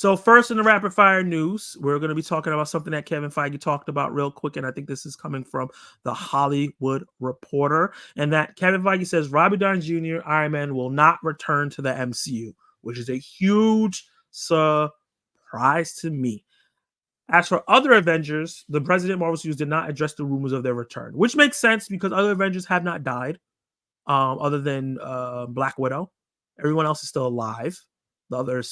So first in the rapid fire news, we're going to be talking about something that Kevin Feige talked about real quick, and I think this is coming from the Hollywood Reporter, and that Kevin Feige says Robert Downey Jr. Iron Man will not return to the MCU, which is a huge surprise to me. As for other Avengers, the president of Marvel Studios did not address the rumors of their return, which makes sense because other Avengers have not died, other than Black Widow. Everyone else is still alive. The other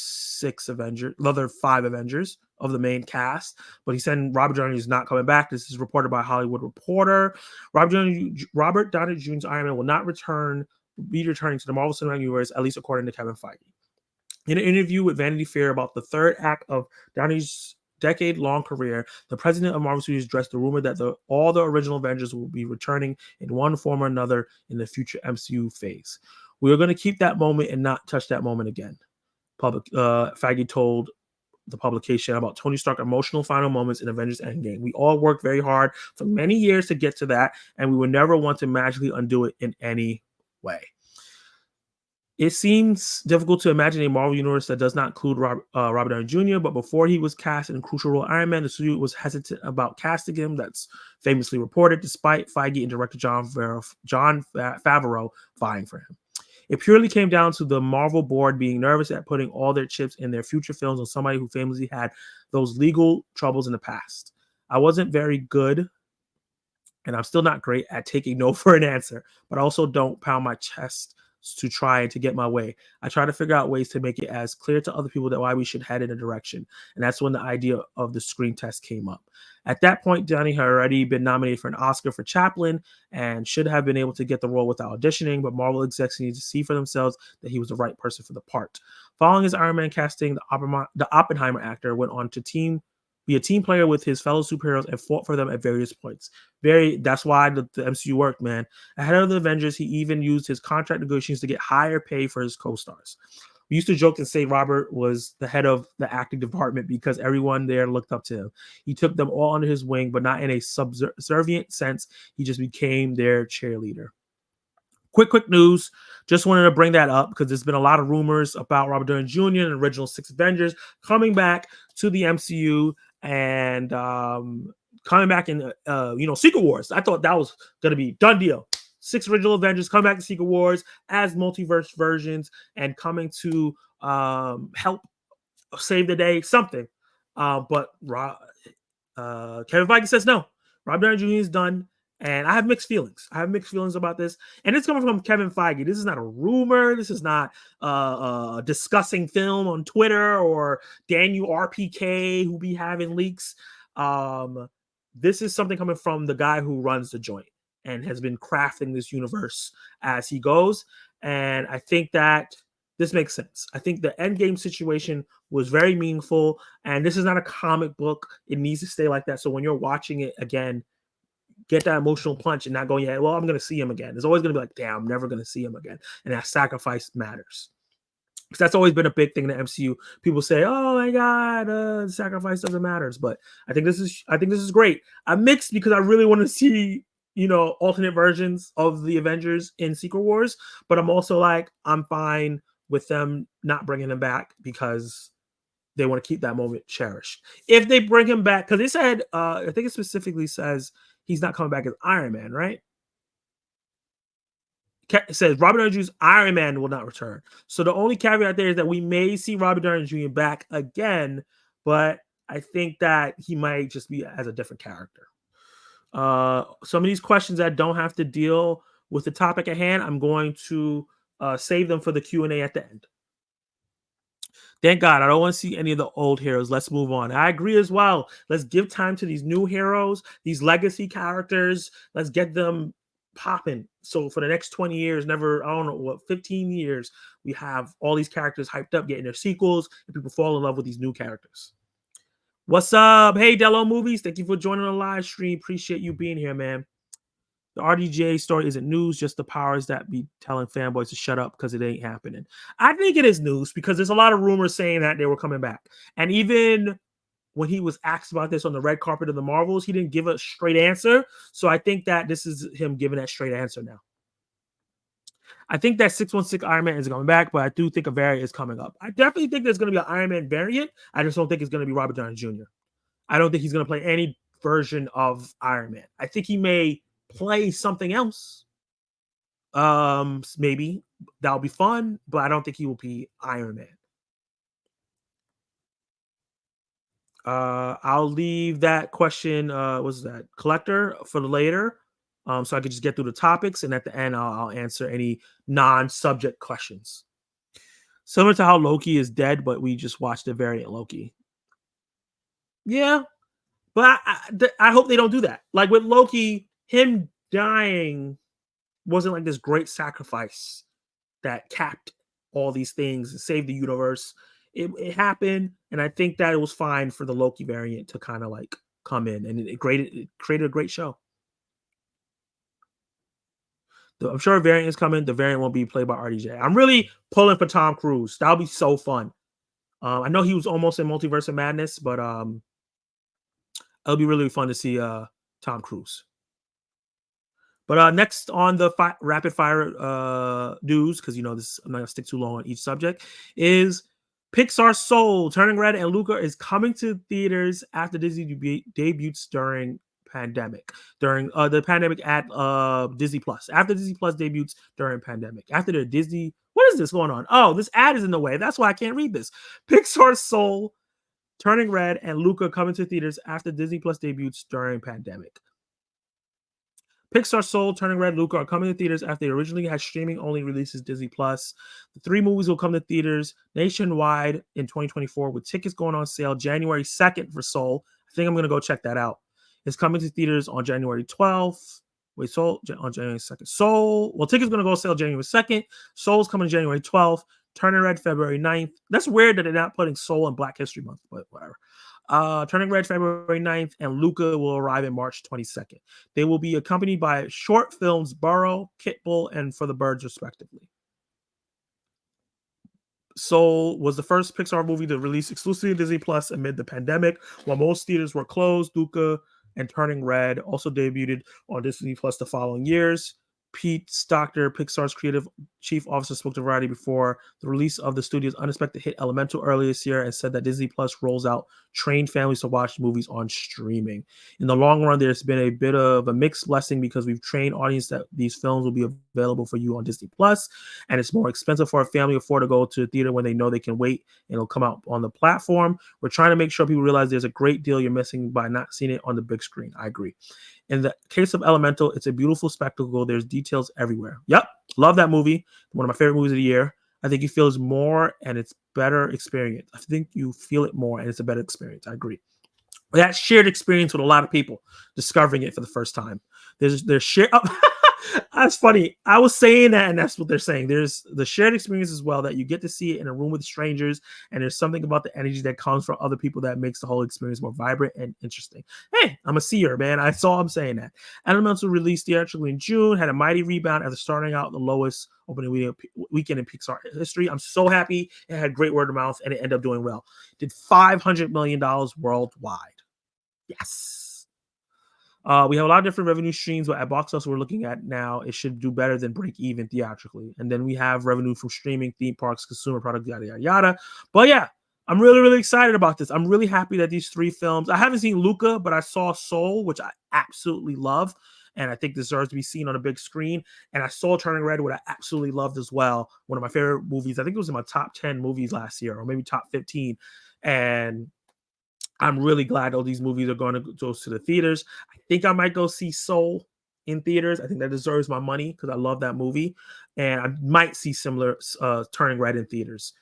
five Avengers of the main cast. But he said Robert Downey is not coming back. This is reported by Hollywood Reporter. Robert Downey Jr.'s Iron Man will not be returning to the Marvel Cinematic Universe, at least according to Kevin Feige. In an interview with Vanity Fair about the third act of Downey's decade-long career, the president of Marvel Studios addressed the rumor that all the original Avengers will be returning in one form or another in the future MCU phase. We are going to keep that moment and not touch that moment again. Feige told the publication about Tony Stark's emotional final moments in Avengers Endgame. We all worked very hard for many years to get to that, and we would never want to magically undo it in any way. It seems difficult to imagine a Marvel universe that does not include Robert Downey Jr., but before he was cast in crucial role Iron Man, the studio was hesitant about casting him. That's famously reported, despite Feige and director Jon Favreau vying for him. It purely came down to the Marvel board being nervous at putting all their chips in their future films on somebody who famously had those legal troubles in the past. I wasn't very good, and I'm still not great at taking no for an answer, but I also don't pound my chest to try and to get my way. I try to figure out ways to make it as clear to other people that why we should head in a direction. And that's when the idea of the screen test came up. At that point, Downey had already been nominated for an Oscar for Chaplin and should have been able to get the role without auditioning, but Marvel execs needed to see for themselves that he was the right person for the part. Following his Iron Man casting, the Oppenheimer actor went on to be a team player with his fellow superheroes and fought for them at various points. That's why the MCU worked, man. Ahead of the Avengers, he even used his contract negotiations to get higher pay for his co-stars. We used to joke and say Robert was the head of the acting department because everyone there looked up to him. He took them all under his wing, but not in a subservient sense. He just became their cheerleader. Quick news. Just wanted to bring that up because there's been a lot of rumors about Robert Downey Jr. and the original 6 Avengers coming back to the MCU and coming back in, Secret Wars. I thought that was going to be done deal. 6 original Avengers coming back to Secret Wars as multiverse versions and coming to help save the day, something. But Kevin Feige says no. Robert Downey Jr. is done. And I have mixed feelings. About this. And it's coming from Kevin Feige. This is not a rumor. This is not discussing film on Twitter or Daniel RPK who be having leaks. This is something coming from the guy who runs the joint and has been crafting this universe as he goes. And I think that this makes sense. I think the Endgame situation was very meaningful. And this is not a comic book. It needs to stay like that. So when you're watching it again, get that emotional punch and not going, yeah, well, I'm going to see him again. There's always going to be like, damn, I'm never going to see him again. And that sacrifice matters. Because that's always been a big thing in the MCU. People say, oh my God, sacrifice doesn't matter. But I think this is great. I'm mixed because I really want to see, alternate versions of the Avengers in Secret Wars. But I'm also like, I'm fine with them not bringing him back because they want to keep that moment cherished. If they bring him back, because they said, I think it specifically says, he's not coming back as Iron Man, right? It says Robert Downey Jr.'s Iron Man will not return. So the only caveat there is that we may see Robert Downey Jr. back again, but I think that he might just be as a different character. Some of these questions that don't have to deal with the topic at hand, I'm going to save them for the Q&A at the end. Thank God. I don't want to see any of the old heroes. Let's move on. I agree as well. Let's give time to these new heroes, these legacy characters. Let's get them popping. So for the next 20 years, 15 years, we have all these characters hyped up, getting their sequels, and people fall in love with these new characters. What's up? Hey, Dello Movies. Thank you for joining the live stream. Appreciate you being here, man. The RDJ story isn't news, just the powers that be telling fanboys to shut up because it ain't happening. I think it is news because there's a lot of rumors saying that they were coming back. And even when he was asked about this on the red carpet of the Marvels, he didn't give a straight answer. So I think that this is him giving that straight answer now. I think that 616 Iron Man is coming back, but I do think a variant is coming up. I definitely think there's going to be an Iron Man variant. I just don't think it's going to be Robert Downey Jr. I don't think he's going to play any version of Iron Man. I think he may play something else. Maybe that'll be fun, but I don't think he will be Iron Man. I'll leave that question, what's that, collector, for later, so I could just get through the topics, and at the end, I'll answer any non-subject questions. Similar to how Loki is dead, but we just watched the variant Loki. Yeah, but I hope they don't do that. Like with Loki, him dying wasn't like this great sacrifice that capped all these things and saved the universe. It happened, and I think that it was fine for the Loki variant to kind of like come in, and it created a great show. I'm sure a variant is coming. The variant won't be played by RDJ. I'm really pulling for Tom Cruise. That'll be so fun. I know he was almost in Multiverse of Madness, but it'll be really fun to see Tom Cruise. But next on the rapid fire news, because you know this, I'm not gonna stick too long on each subject, is Pixar Soul, Turning Red, and Luca is coming to theaters after Disney debuts during the pandemic at Disney Plus. After Disney Plus debuts during pandemic. After the Disney, what is this going on? Oh, this ad is in the way. That's why I can't read this. Pixar Soul, Turning Red, and Luca coming to theaters after Disney Plus debuts during pandemic. Pixar Soul, Turning Red, Luca are coming to theaters after they originally had streaming-only releases Disney Plus. The 3 movies will come to theaters nationwide in 2024, with tickets going on sale January 2nd for Soul. I think I'm going to go check that out. It's coming to theaters on January 12th. Wait, Soul on January 2nd. Soul, well, tickets going to go on sale January 2nd. Soul's coming January 12th. Turning Red February 9th. That's weird that they're not putting Soul in Black History Month, but whatever. Turning Red February 9th, and Luca will arrive in March 22nd. They will be accompanied by short films Burrow, Kitbull, and For the Birds, respectively. Soul was the first Pixar movie to release exclusively on Disney Plus amid the pandemic. While most theaters were closed, Luca and Turning Red also debuted on Disney Plus the following years. Pete Stockner, Pixar's creative chief officer, spoke to Variety before the release of the studio's unexpected hit Elemental earlier this year and said that Disney Plus rolls out trained families to watch movies on streaming. In the long run, there's been a bit of a mixed blessing because we've trained audience that these films will be available for you on Disney Plus, and it's more expensive for a family to afford to go to the theater when they know they can wait and it'll come out on the platform. We're trying to make sure people realize there's a great deal you're missing by not seeing it on the big screen. I agree. In the case of Elemental, it's a beautiful spectacle. There's details everywhere. Yep. Love that movie. One of my favorite movies of the year. I think you feel it more and it's better experience. I think you feel it more and it's a better experience. I agree. That shared experience with a lot of people discovering it for the first time. There's shared. That's funny. I was saying that, and that's what they're saying. There's the shared experience as well, that you get to see it in a room with strangers, and there's something about the energy that comes from other people that makes the whole experience more vibrant and interesting. Hey, I'm a seer, man. I saw him saying that. Elemental released theatrically in June, had a mighty rebound after starting out the lowest opening weekend in Pixar history. I'm so happy. It had great word of mouth, and it ended up doing well. Did $500 million worldwide. Yes. We have a lot of different revenue streams, but at box office we're looking at now, it should do better than break even theatrically. And then we have revenue from streaming, theme parks, consumer products, yada, yada, yada. But yeah, I'm really, really excited about this. I'm really happy that these 3 films, I haven't seen Luca, but I saw Soul, which I absolutely love, and I think deserves to be seen on a big screen. And I saw Turning Red, which I absolutely loved as well. One of my favorite movies. I think it was in my top 10 movies last year, or maybe top 15. And I'm really glad all these movies are going to go to the theaters. I think I might go see Soul in theaters. I think that deserves my money because I love that movie. And I might see similar Turning Red in theaters,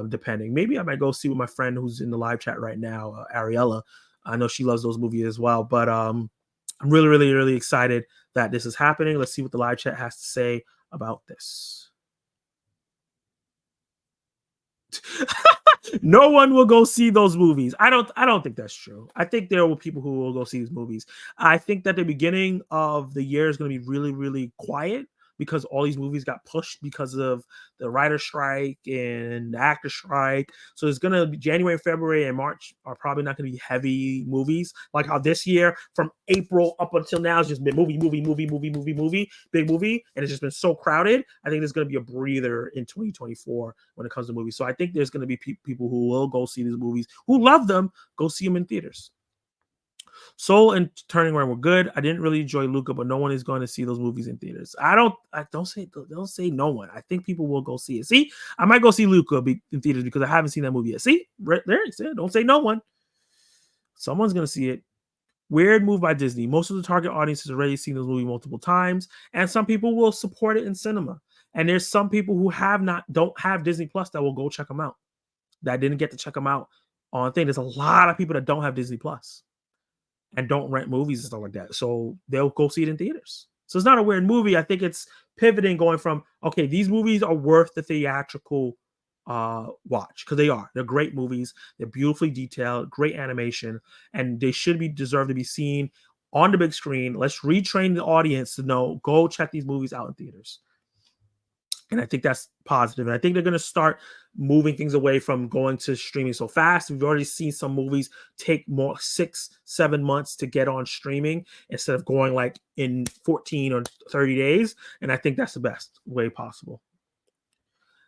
depending. Maybe I might go see with my friend who's in the live chat right now, Ariella. I know she loves those movies as well. But I'm really, really, really excited that this is happening. Let's see what the live chat has to say about this. No one will go see those movies. I don't think that's true. I think there will people who will go see these movies. I think that the beginning of the year is going to be really, really quiet because all these movies got pushed because of the writer strike and the actor strike. So it's gonna be January, February, and March are probably not gonna be heavy movies like how this year from April up until now has just been movie, big movie, and it's just been so crowded. I think there's gonna be a breather in 2024 when it comes to movies. So I think there's gonna be people who will go see these movies who love them, go see them in theaters. Soul and Turning Red were good. I didn't really enjoy Luca, but no one is going to see those movies in theaters. I don't say no one. I think people will go see it. See, I might go see Luca in theaters because I haven't seen that movie yet. See, right there, don't say no one. Someone's gonna see it. Weird move by Disney. Most of the target audience has already seen this movie multiple times, and some people will support it in cinema. And there's some people who don't have Disney Plus that will go check them out. That didn't get to check them out on thing. There's a lot of people that don't have Disney Plus and don't rent movies and stuff like that. So they'll go see it in theaters. So it's not a weird movie. I think it's pivoting, going from, okay, these movies are worth the theatrical watch, because they are. They're great movies. They're beautifully detailed, great animation, and they should be deserve to be seen on the big screen. Let's retrain the audience to know, go check these movies out in theaters. And I think that's positive. And I think they're going to start moving things away from going to streaming so fast. We've already seen some movies take more 6-7 months to get on streaming instead of going like in 14 or 30 days. And I think that's the best way possible.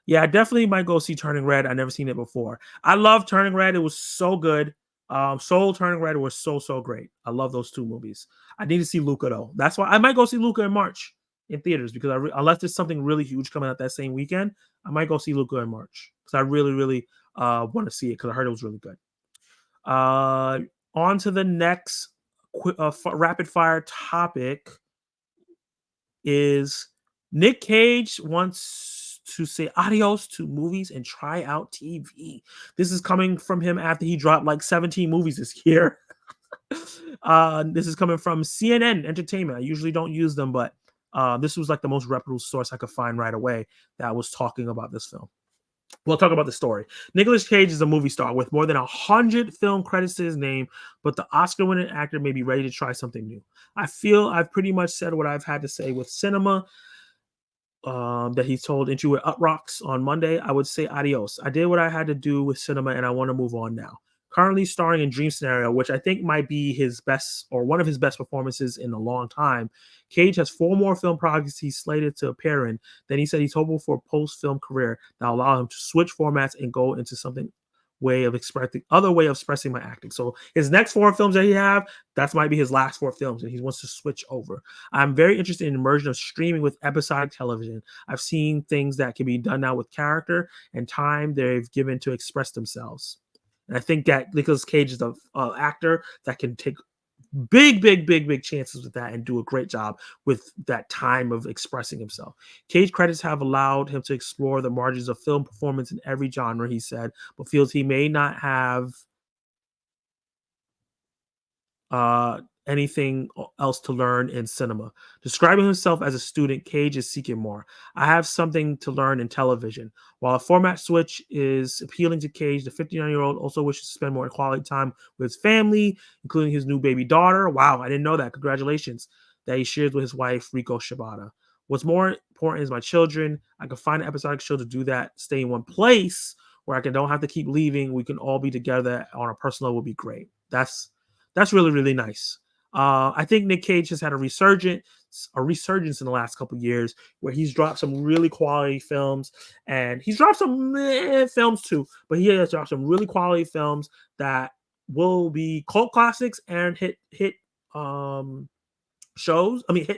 Yeah, I definitely might go see Turning Red. I've never seen it before. I love Turning Red. It was so good. Soul, Turning Red was so great. I love those two movies. I need to see Luca though. That's why I might go see Luca in March in theaters, because unless there's something really huge coming out that same weekend, I might go see Luca in March because I really want to see it because I heard it was really good. On to the next rapid fire topic is Nick Cage wants to say adios to movies and try out TV. This is coming from him after he dropped like 17 movies this year. This is coming from CNN Entertainment. I usually don't use them, but this was like the most reputable source I could find right away that was talking about this film. We'll talk about the story. Nicolas Cage is a movie star with more than 100 film credits to his name, but the Oscar-winning actor may be ready to try something new. I feel I've pretty much said what I've had to say with cinema. That he told Into It Up Rocks on Monday. I would say adios. I did what I had to do with cinema, and I want to move on now. Currently starring in Dream Scenario, which I think might be his best or one of his best performances in a long time. Cage has 4 more film projects he's slated to appear in. Then he said he's hopeful for a post-film career that will allow him to switch formats and go into something other way of expressing my acting. So his next 4 films that he have, that might be his last 4 films, and he wants to switch over. I'm very interested in the immersion of streaming with episodic television. I've seen things that can be done now with character and time they've given to express themselves. And I think that Nicolas Cage is an actor that can take big chances with that and do a great job with that time of expressing himself. Cage credits have allowed him to explore the margins of film performance in every genre, he said, but feels he may not have anything else to learn in cinema. Describing himself as a student, Cage is seeking more. I have something to learn in television. While a format switch is appealing to Cage, the 59-year-old also wishes to spend more quality time with his family, including his new baby daughter. Wow, I didn't know that. Congratulations. That he shares with his wife, Rico Shibata. What's more important is my children. I can find an episodic show to do that. Stay in one place where don't have to keep leaving. We can all be together on a personal level would be great. That's really nice. I think Nick Cage has had a resurgence in the last couple of years where he's dropped some really quality films, and he's dropped some films too, but he has dropped some really quality films that will be cult classics and hit hit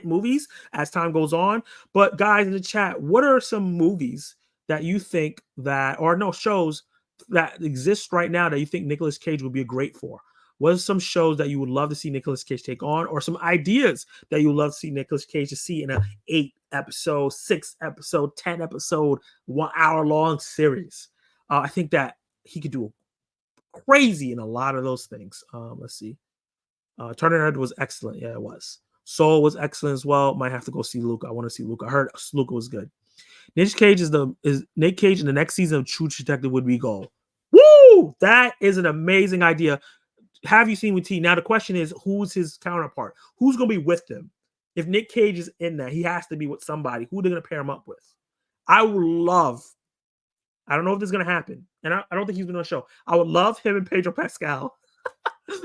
movies as time goes on. But guys in the chat, what are some movies that you think shows that exist right now that you think Nicolas Cage would be great for? What are some shows that you would love to see Nicolas Cage take on, or some ideas that you would love to see Nicolas Cage to see in an 8-episode, 6-episode, 10-episode, 1 hour long series? I think that he could do crazy in a lot of those things. Let's see. Turning Red was excellent. Yeah, it was. Soul was excellent as well. Might have to go see Luca. I want to see Luca. I heard Luca was good. Nick Cage is Nick Cage in the next season of True Detective would be gold. Woo! That is an amazing idea. Have you seen with T? Now the question is, who's his counterpart? Who's going to be with him? If Nick Cage is in that, he has to be with somebody. Who they're gonna pair him up with? I would love. I don't know if this is gonna happen, and I don't think he's been on the show. I would love him and Pedro Pascal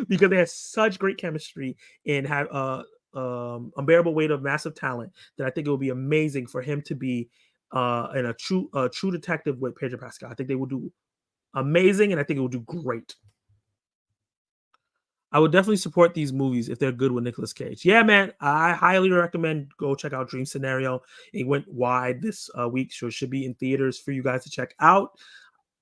because they had such great chemistry and have unbearable weight of massive talent that I think it would be amazing for him to be in a true detective with Pedro Pascal. I think they will do amazing, and I think it will do great. I would definitely support these movies if they're good with Nicolas Cage. Yeah, man, I highly recommend go check out Dream Scenario. It went wide this week, so it should be in theaters for you guys to check out.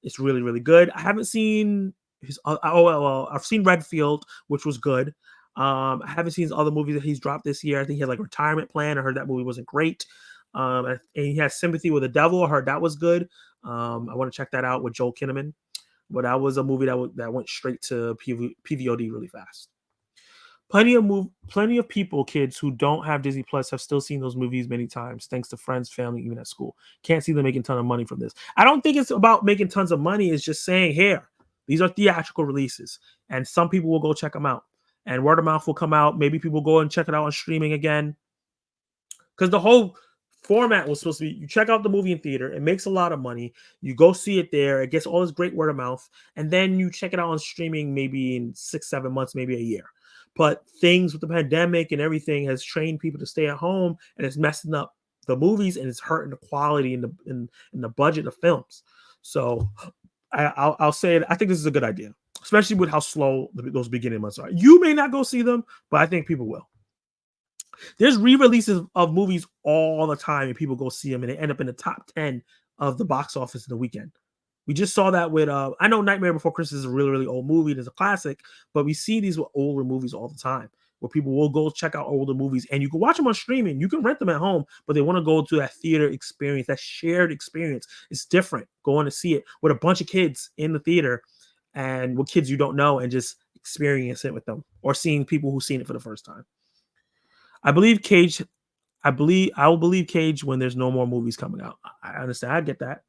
It's really, really good. I haven't seen his. Well, I've seen Redfield, which was good. I haven't seen his other movies that he's dropped this year. I think he had like Retirement Plan. I heard that movie wasn't great. And he has Sympathy with the Devil. I heard that was good. I want to check that out with Joel Kinnaman. But that was a movie that went straight to PVOD really fast. Plenty of people, kids who don't have Disney Plus, have still seen those movies many times, thanks to friends, family, even at school. Can't see them making a ton of money from this. I don't think it's about making tons of money. It's just saying, here, these are theatrical releases, and some people will go check them out, and word of mouth will come out. Maybe people go and check it out on streaming again, because the whole format was supposed to be you check out the movie in theater, it makes a lot of money, you go see it there, it gets all this great word of mouth, and then you check it out on streaming maybe in 6-7 months, maybe a year. But things with the pandemic and everything has trained people to stay at home, and it's messing up the movies, and it's hurting the quality and the budget of films. So I'll say it. I think this is a good idea, especially with how slow those beginning months are. You may not go see them, but I think people will. There's re-releases of movies all the time, and people go see them, and they end up in the top 10 of the box office in the weekend. We just saw that with I know Nightmare Before Christmas is a really, really old movie. It's a classic, but we see these with older movies all the time, where people will go check out older movies, and you can watch them on streaming. You can rent them at home, but they want to go to that theater experience, that shared experience. It's different going to see it with a bunch of kids in the theater and with kids you don't know, and just experience it with them, or seeing people who've seen it for the first time. I believe Cage. I will believe Cage when there's no more movies coming out. I understand. I get that.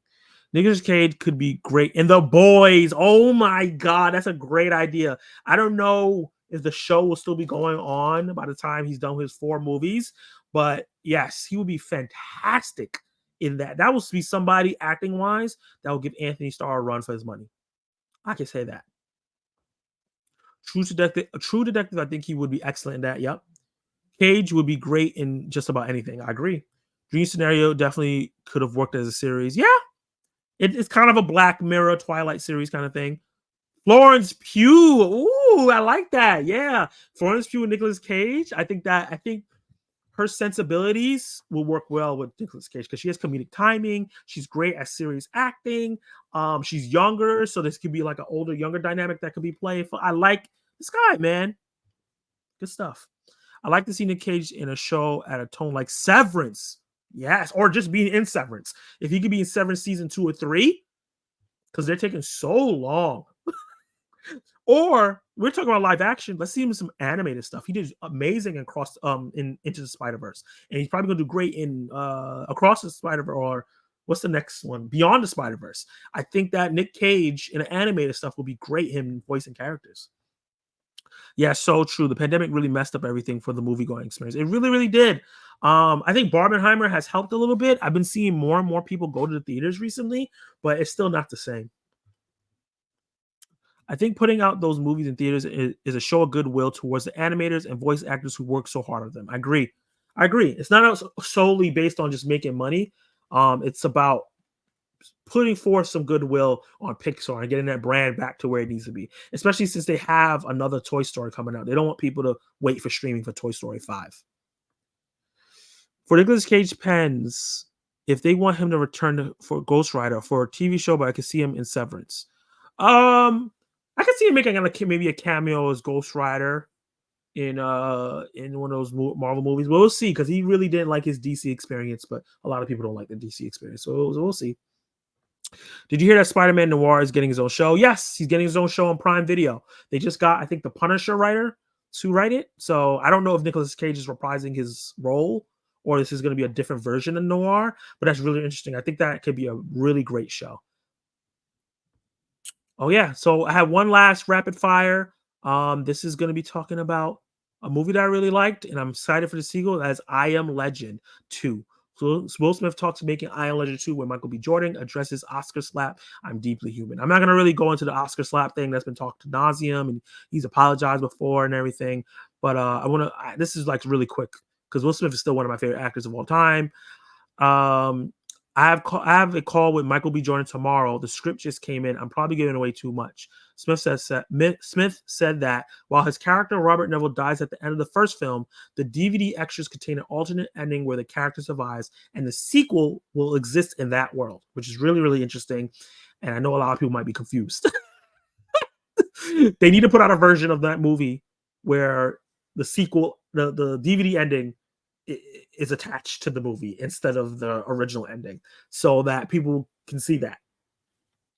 Nicolas Cage could be great in The Boys. Oh my god, that's a great idea. I don't know if the show will still be going on by the time he's done his 4 movies, but yes, he would be fantastic in that. That will be somebody acting wise that will give Anthony Starr a run for his money. I can say that. A true detective. I think he would be excellent in that. Yep. Cage would be great in just about anything. I agree. Dream Scenario definitely could have worked as a series. Yeah, it's kind of a Black Mirror, Twilight series kind of thing. Florence Pugh. Ooh, I like that. Yeah, Florence Pugh and Nicolas Cage. I think her sensibilities will work well with Nicolas Cage because she has comedic timing. She's great at serious acting. She's younger, so this could be like an older, younger dynamic that could be playful. I like this guy, man. Good stuff. I like to see Nick Cage in a show at a tone like Severance. Yes, or just being in Severance. If he could be in Severance season 2 or 3, because they're taking so long. Or we're talking about live action. Let's see him in some animated stuff. He did amazing in Into the Spider-Verse, and he's probably gonna do great in Across the Spider-Verse, or what's the next one? Beyond the Spider-Verse. I think that Nick Cage in animated stuff will be great. Him voicing characters. Yeah, so true. The pandemic really messed up everything for the movie going experience. It really, really did. I think Barbenheimer has helped a little bit. I've been seeing more and more people go to the theaters recently, but it's still not the same. I think putting out those movies in theaters is a show of goodwill towards the animators and voice actors who work so hard on them. I agree. I agree. It's not solely based on just making money. It's about putting forth some goodwill on Pixar and getting that brand back to where it needs to be, especially since they have another Toy Story coming out. They don't want people to wait for streaming for Toy Story 5. For Nicolas Cage pens, if they want him to return for Ghost Rider for a TV show, but I could see him in Severance. I could see him making like maybe a cameo as Ghost Rider in one of those Marvel movies. But we'll see, because he really didn't like his DC experience, but a lot of people don't like the DC experience. So we'll see. Did you hear that Spider-Man Noir is getting his own show? Yes, he's getting his own show on Prime Video. They just got, I think, the Punisher writer to write it. So I don't know if Nicolas Cage is reprising his role, or this is going to be a different version of Noir, but that's really interesting. I think that could be a really great show. Oh yeah, so I have one last rapid fire. This is going to be talking about A movie that I really liked, and I'm excited for the sequel, as I Am Legend 2. So Will Smith talks making I Am Legend 2, where Michael B. Jordan addresses Oscar slap. I'm deeply human. I'm not going to really go into the Oscar slap thing that's been talked to nauseum, and he's apologized before and everything. But this is like really quick because Will Smith is still one of my favorite actors of all time. I have a call with Michael B. Jordan tomorrow. The script just came in. I'm probably giving away too much. Smith said that while his character Robert Neville dies at the end of the first film, the DVD extras contain an alternate ending where the character survives, and the sequel will exist in that world, which is really, really interesting. And I know a lot of people might be confused. They need to put out a version of that movie where the sequel, the DVD ending, is attached to the movie instead of the original ending, so that people can see that.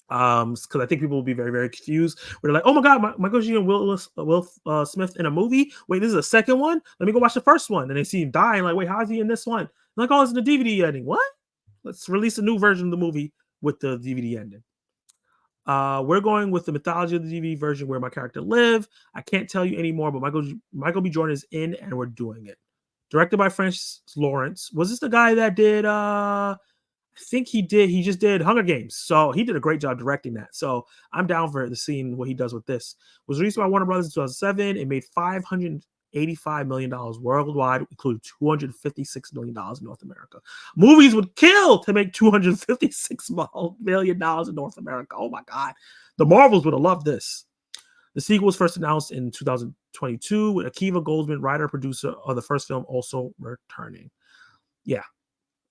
Because I think people will be very, very confused. We're like, oh my god, Michael G and Will Smith in a movie. Wait, this is a second one. Let me go watch the first one, and they see him die, and like, wait, how is he in this one? I'm like, oh, it's in the DVD ending. What? Let's release a new version of the movie with the DVD ending. We're going with the mythology of the DVD version where my character live. I can't tell you anymore, but Michael B. Jordan is in, and we're doing it. Directed by Francis Lawrence. Was this the guy that did I think he just did Hunger Games. So he did a great job directing that. So I'm down for the seeing what he does with this. It was released by Warner Brothers in 2007. It made $585 million worldwide, including $256 million in North America. Movies would kill to make $256 million in North America. Oh my God. The Marvels would have loved this. The sequel was first announced in 2022 with Akiva Goldsman, writer, producer of the first film, also returning. Yeah.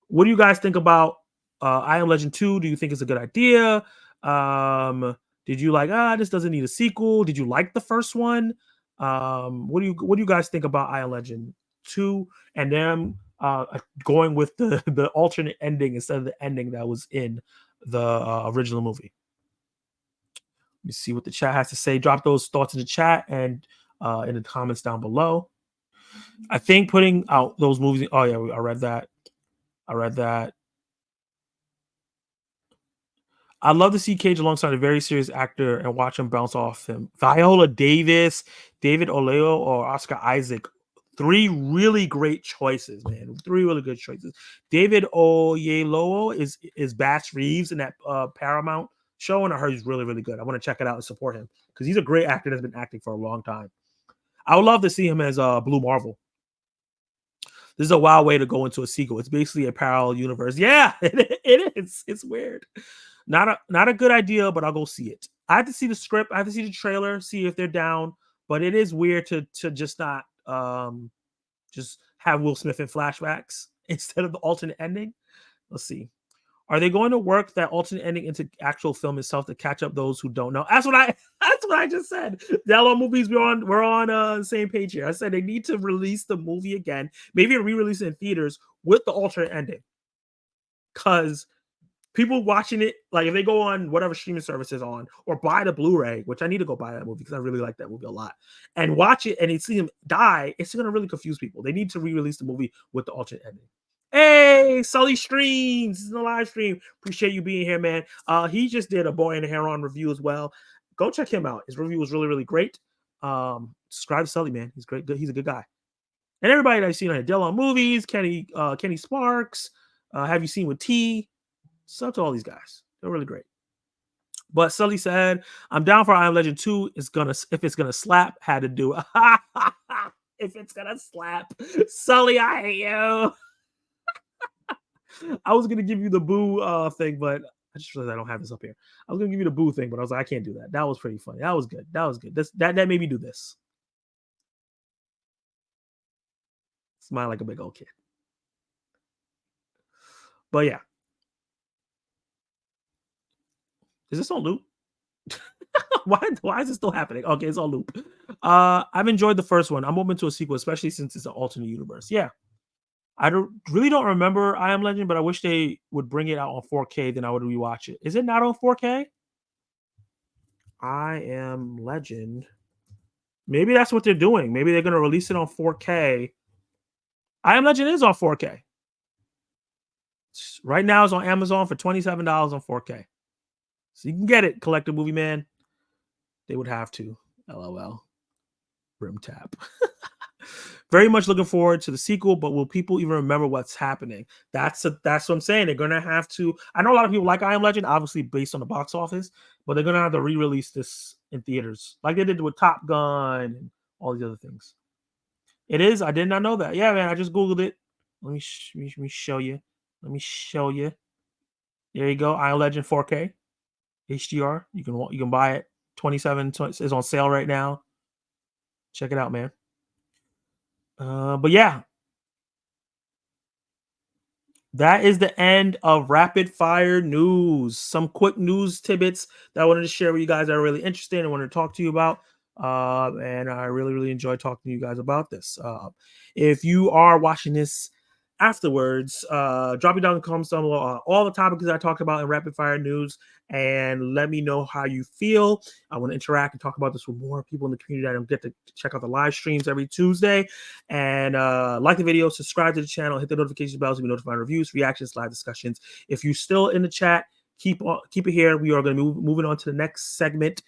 What do you guys think about I Am Legend 2? Do you think it's a good idea? Did you like, this doesn't need a sequel? Did you like the first one? What do you guys think about I Am Legend 2 and them going with the alternate ending instead of the ending that was in the original movie? Let me see what the chat has to say. Drop those thoughts in the chat and in the comments down below. I think putting out those movies. Oh yeah, I read that. I'd love to see Cage alongside a very serious actor and watch him bounce off him. Viola Davis, David Oleo, or Oscar Isaac. 3 really great choices, man. 3 really good choices. David Oyelowo is Bass Reeves in that Paramount show, and I heard he's really, really good. I want to check it out and support him because he's a great actor that's been acting for a long time. I would love to see him as Blue Marvel. This is a wild way to go into a sequel. It's basically a parallel universe. Yeah, it is. It's weird. Not a good idea, but I'll go see it. I have to see the script. I have to see the trailer, see if they're down. But it is weird to just not just have Will Smith in flashbacks instead of the alternate ending. Let's see. Are they going to work that alternate ending into actual film itself to catch up those who don't know? That's what I just said. Yellow movies, we're on the same page here. I said they need to release the movie again, maybe re-release it in theaters with the alternate ending. Because people watching it, like if they go on whatever streaming service is on or buy the Blu-ray, which I need to go buy that movie because I really like that movie a lot, and watch it and they see him die, it's going to really confuse people. They need to re-release the movie with the alternate ending. Hey, Sully Streams, this is a live stream. Appreciate you being here, man. He just did a Boy and a Heron review as well. Go check him out. His review was really, really great. Subscribe to Sully, man. He's great. He's a good guy. And everybody that I've seen on Dillon Movies, Kenny Sparks, have you seen with T? So to all these guys. They're really great. But Sully said, I'm down for I Am Legend 2. If it's gonna slap, had to do it. If it's gonna slap. Sully, I hate you. I was gonna give you the boo thing, but I just realized I don't have this up here. I was gonna give you the boo thing, but I was like, I can't do that. That was pretty funny. That was good. That made me do this. Smile like a big old kid. But yeah. Is this on loop? Why is it still happening? Okay, it's on loop. I've enjoyed the first one. I'm open to a sequel, especially since it's an alternate universe. Yeah. I really don't remember I Am Legend, but I wish they would bring it out on 4K. Then I would rewatch it. Is it not on 4K? I Am Legend. Maybe that's what they're doing. Maybe they're going to release it on 4K. I Am Legend is on 4K. Right now it's on Amazon for $27 on 4K. So you can get it, Collector Movie Man. They would have to. LOL. Rim tap. Very much looking forward to the sequel, but will people even remember what's happening? That's what I'm saying. They're gonna have to. I know a lot of people like I Am Legend, obviously based on the box office, but they're gonna have to re-release this in theaters, like they did with Top Gun and all these other things. It is. I did not know that. Yeah, man. I just googled it. Let me show you. Let me show you. There you go. I Am Legend 4K HDR. You can buy it. 27 is on sale right now. Check it out, man. But yeah, that is the end of rapid fire news. Some quick news tidbits that I wanted to share with you guys that are really interesting and wanted to talk to you about. And I really, really enjoyed talking to you guys about this. If you are watching this afterwards, drop it down in the comments down below all the topics that I talked about in rapid fire news and let me know how you feel. I want to interact and talk about this with more people in the community that don't get to check out the live streams every Tuesday. And like the video, subscribe to the channel, hit the notification bells to be notified of reviews, reactions, live discussions. If you're still in the chat, keep it here. We are going to be moving on to the next segment.